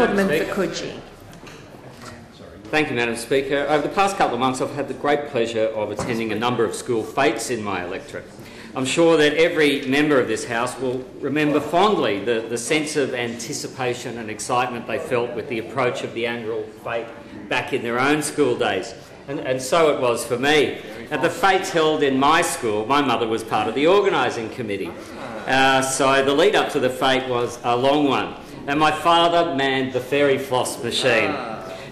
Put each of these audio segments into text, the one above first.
Cordman for Coogee. Thank you, Madam Speaker. Over the past couple of months, I've had the great pleasure of attending a number of school fetes in my electorate. I'm sure that every member of this House will remember fondly the sense of anticipation and excitement they felt with the approach of the annual fete back in their own school days. And so it was for me. At the fetes held in my school, my mother was part of the organising committee. So the lead up to the fete was a long one. And my father manned the fairy floss machine.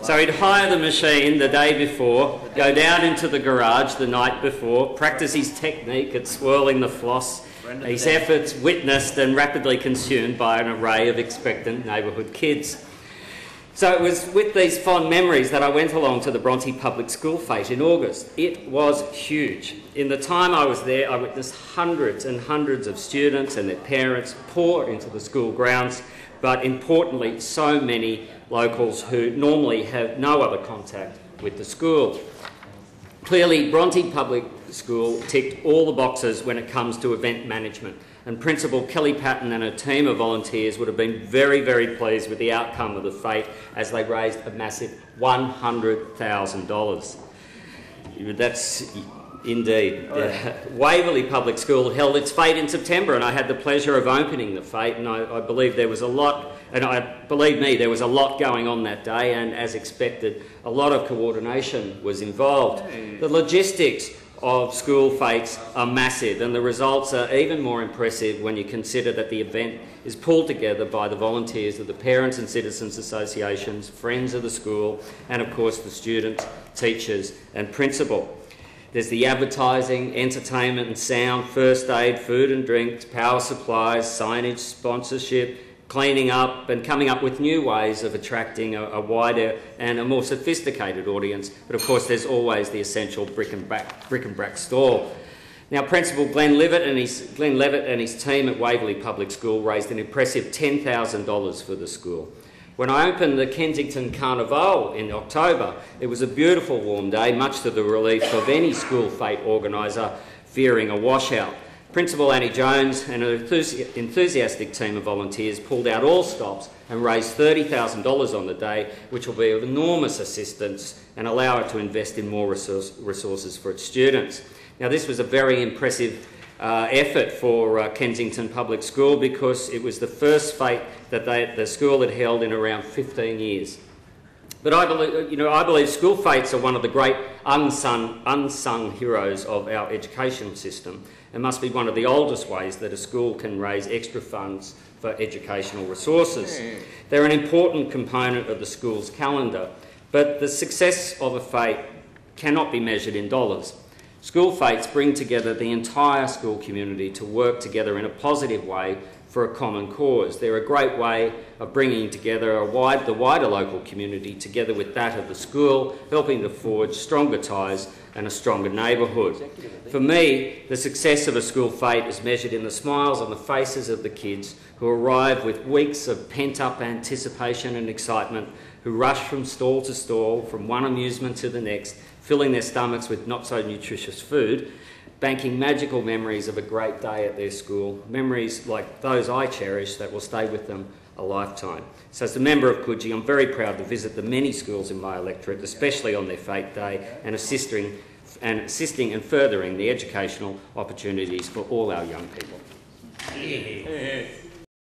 So he'd hire the machine the day before, go down into the garage the night before, practice his technique at swirling the floss, his efforts witnessed and rapidly consumed by an array of expectant neighbourhood kids. So it was with these fond memories that I went along to the Bronte Public School fete in August. It was huge. In the time I was there, I witnessed hundreds and hundreds of students and their parents pour into the school grounds, but importantly, so many locals who normally have no other contact with the school. Clearly, Bronte Public School ticked all the boxes when it comes to event management, and Principal Kelly Patton and her team of volunteers would have been very, very pleased with the outcome of the fete as they raised a massive $100,000. That's indeed. Waverley Public School held its fete in September, and I had the pleasure of opening the fete, and I believe there was a lot, believe me, there was a lot going on that day, and as expected, a lot of coordination was involved. The logistics of school fetes are massive, and the results are even more impressive when you consider that the event is pulled together by the volunteers of the Parents and Citizens Associations, friends of the school, and of course the students, teachers and principal. There's the advertising, entertainment and sound, first aid, food and drinks, power supplies, signage, sponsorship, cleaning up and coming up with new ways of attracting a wider and a more sophisticated audience. But of course there's always the essential brick and brack stall. Now Principal Glenn Levitt and his team at Waverley Public School raised an impressive $10,000 for the school. When I opened the Kensington Carnival in October, it was a beautiful warm day, much to the relief of any school fete organiser fearing a washout. Principal Annie Jones and an enthusiastic team of volunteers pulled out all stops and raised $30,000 on the day, which will be of enormous assistance and allow it to invest in more resources for its students. Now, this was a very impressive effort for Kensington Public School because it was the first fete that the school had held in around 15 years. But I believe school fetes are one of the great unsung heroes of our educational system and must be one of the oldest ways that a school can raise extra funds for educational resources. They're an important component of the school's calendar, but the success of a fete cannot be measured in dollars. School fetes bring together the entire school community to work together in a positive way for a common cause. They're a great way of bringing together the wider local community together with that of the school, helping to forge stronger ties and a stronger neighbourhood. For me, the success of a school fete is measured in the smiles on the faces of the kids who arrive with weeks of pent-up anticipation and excitement, who rush from stall to stall, from one amusement to the next, filling their stomachs with not-so-nutritious food, banking magical memories of a great day at their school, memories like those I cherish that will stay with them a lifetime. So as a member of Coogee, I'm very proud to visit the many schools in my electorate, especially on their fete day, and assisting and furthering the educational opportunities for all our young people.